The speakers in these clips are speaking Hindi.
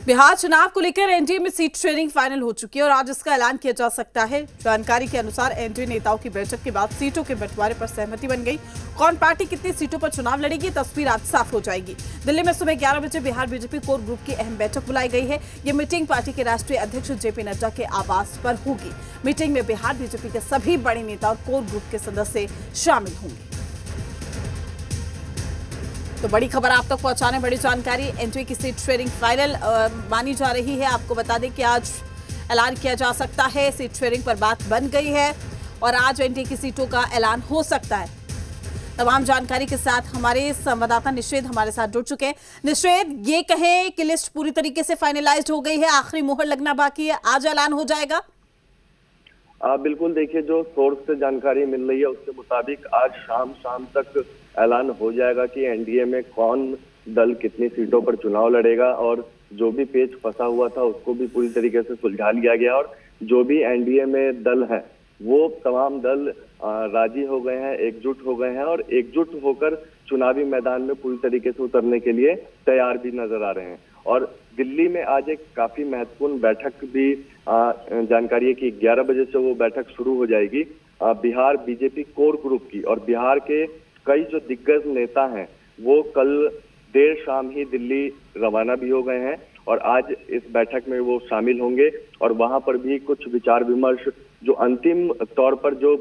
बिहार चुनाव को लेकर एनडीए में सीट शेयरिंग फाइनल हो चुकी है और आज इसका ऐलान किया जा सकता है। जानकारी के अनुसार एनडीए नेताओं की बैठक के बाद सीटों के बंटवारे पर सहमति बन गई। कौन पार्टी कितनी सीटों पर चुनाव लड़ेगी, तस्वीर आज साफ हो जाएगी। दिल्ली में सुबह 11 बजे बिहार बीजेपी कोर ग्रुप की अहम बैठक बुलाई गई है। ये मीटिंग पार्टी के राष्ट्रीय अध्यक्ष जेपी नड्डा के आवास पर होगी। मीटिंग में बिहार बीजेपी के सभी बड़े नेता और कोर ग्रुप के सदस्य शामिल होंगे। तो बड़ी खबर आप तक पहुंचाने, बड़ी जानकारी, एनडीए की सीट शेयरिंग फाइनल मानी जा रही है। आपको बता दें कि आज ऐलान किया जा सकता है। सीट शेयरिंग पर बात बन गई है और आज एनडीए की सीटों का ऐलान हो सकता है। तमाम जानकारी के साथ हमारे संवाददाता निषेध हमारे साथ जुड़ चुके हैं। निषेध, ये कहें कि लिस्ट पूरी तरीके से फाइनलाइज्ड हो गई है, आखिरी मुहर लगना बाकी है, आज ऐलान हो जाएगा? बिल्कुल, देखिए, जो सोर्स से जानकारी मिल रही है उसके मुताबिक आज शाम तक ऐलान हो जाएगा कि एनडीए में कौन दल कितनी सीटों पर चुनाव लड़ेगा और जो भी पेच फंसा हुआ था उसको भी पूरी तरीके से सुलझा लिया गया और जो भी एनडीए में दल है वो तमाम दल राजी हो गए हैं, एकजुट हो गए हैं और एकजुट होकर चुनावी मैदान में पूरी तरीके से उतरने के लिए तैयार भी नजर आ रहे हैं। और दिल्ली में आज एक काफी महत्वपूर्ण बैठक भी जानकारी है कि 11 बजे से वो बैठक शुरू हो जाएगी बिहार बीजेपी कोर ग्रुप की। और बिहार के कई जो दिग्गज नेता हैं वो कल देर शाम ही दिल्ली रवाना भी हो गए हैं और आज इस बैठक में वो शामिल होंगे और वहां पर भी कुछ विचार विमर्श जो अंतिम तौर पर जो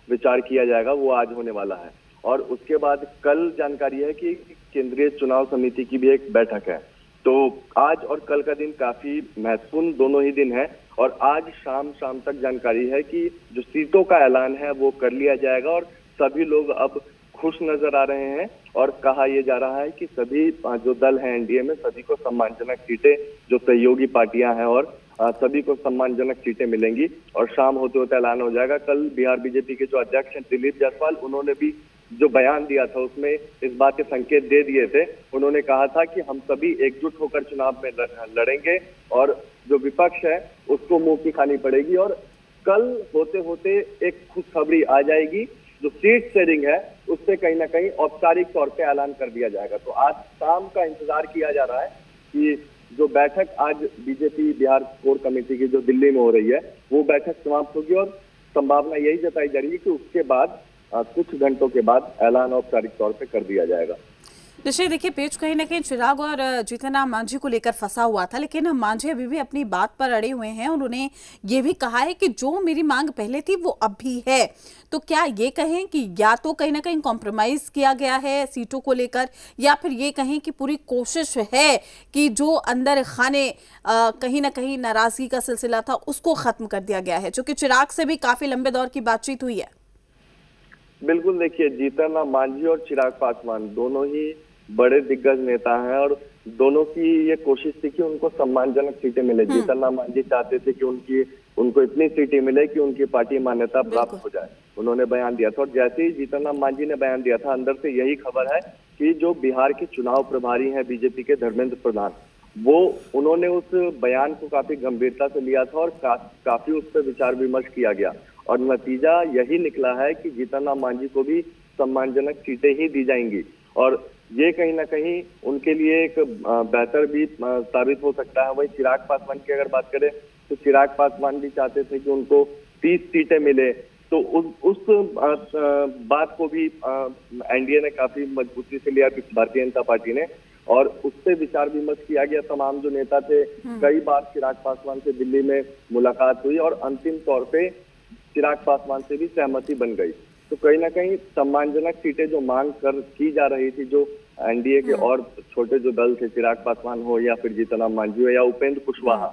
विचार किया जाएगा वो आज होने वाला है। और उसके बाद कल जानकारी है कि केंद्रीय चुनाव समिति की भी एक बैठक है। तो आज और कल का दिन काफी महत्वपूर्ण दोनों ही दिन है और आज शाम तक जानकारी है कि जो सीटों का ऐलान है वो कर लिया जाएगा और सभी लोग अब खुश नजर आ रहे हैं। और कहा यह जा रहा है कि सभी जो दल हैं एनडीए में सभी को सम्मानजनक सीटें, जो सहयोगी पार्टियां हैं और सभी को सम्मानजनक सीटें मिलेंगी और शाम होते होते ऐलान हो जाएगा। कल बिहार बीजेपी के जो अध्यक्ष हैं दिलीप जायसवाल, उन्होंने भी जो बयान दिया था उसमें इस बात के संकेत दे दिए थे। उन्होंने कहा था कि हम सभी एकजुट होकर चुनाव में लड़ेंगे और जो विपक्ष है उसको मुंह की खानी पड़ेगी। और कल होते होते एक खुशखबरी आ जाएगी, जो सीट शेयरिंग है उससे कहीं ना कहीं औपचारिक तौर पे ऐलान कर दिया जाएगा। तो आज शाम का इंतजार किया जा रहा है कि जो बैठक आज बीजेपी बिहार कोर कमेटी की जो दिल्ली में हो रही है वो बैठक समाप्त होगी और संभावना यही जताई जा रही है कि उसके बाद कुछ घंटों के बाद ऐलान औपचारिक तौर पे कर दिया जाएगा। निश्चय, देखिए, पेच कहीं ना कहीं चिराग और जीतन राम मांझी को लेकर फंसा हुआ था, लेकिन मांझी अभी भी अपनी बात पर अड़े हुए हैं। उन्होंने ये भी कहा है कि जो मेरी मांग पहले थी वो अब भी है। तो क्या ये कहें कि या तो कहीं ना कहीं कॉम्प्रोमाइज किया गया है सीटों को लेकर, या फिर ये कहें कि पूरी कोशिश है कि जो अंदर खाने कहीं ना कहीं नाराजगी का सिलसिला था उसको खत्म कर दिया गया है, जो कि चिराग से भी काफी लंबे दौर की बातचीत हुई है? बिल्कुल, देखिए, जीतन राम मांझी और चिराग पासवान दोनों ही बड़े दिग्गज नेता हैं और दोनों की ये कोशिश थी कि उनको सम्मानजनक सीटें मिले। जीतन राम मांझी चाहते थे कि उनको इतनी सीटें मिले कि उनकी पार्टी मान्यता प्राप्त हो जाए, उन्होंने बयान दिया था। और जैसे ही जीतन राम मांझी ने बयान दिया था, अंदर से यही खबर है कि जो बिहार के चुनाव प्रभारी हैं बीजेपी के धर्मेंद्र प्रधान, वो उन्होंने उस बयान को काफी गंभीरता से लिया था और काफी उस पर विचार विमर्श किया गया और नतीजा यही निकला है कि जीतन राम मांझी को भी सम्मानजनक सीटें ही दी जाएंगी। और ये कहीं ना कहीं उनके लिए एक बेहतर भी साबित हो सकता है। वही चिराग पासवान की अगर बात करें तो चिराग पासवान भी चाहते थे कि उनको 30 सीटें मिले। तो उस बात को भी एनडीए ने काफी मजबूती से लिया, भारतीय जनता पार्टी ने, और उससे विचार विमर्श किया गया। तमाम जो नेता थे, कई बार चिराग पासवान से दिल्ली में मुलाकात हुई और अंतिम तौर पे चिराग पासवान से भी सहमति बन गई। तो कहीं ना कहीं सम्मानजनक सीटें जो मांग की जा रही थी, जो एनडीए के और छोटे जो दल थे, चिराग पासवान हो या फिर जीतन राम मांझी हो या उपेंद्र कुशवाहा,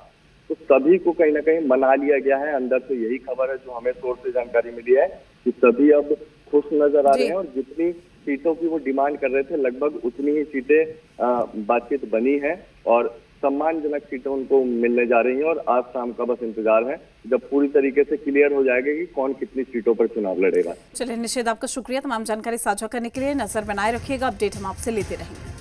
तो सभी को कहीं ना कहीं मना लिया गया है। अंदर से यही खबर है जो हमें सोर्स से जानकारी मिली है कि सभी अब खुश नजर आ रहे हैं और जितनी सीटों की वो डिमांड कर रहे थे लगभग उतनी ही सीटें बातचीत बनी है और सम्मानजनक सीटें उनको मिलने जा रही हैं। और आज शाम का बस इंतजार है जब पूरी तरीके से क्लियर हो जाएगा कि कौन कितनी सीटों पर चुनाव लड़ेगा। चलिए निषेध, आपका शुक्रिया तमाम जानकारी साझा करने के लिए। नजर बनाए रखिएगा, अपडेट हम आपसे लेते रहेंगे।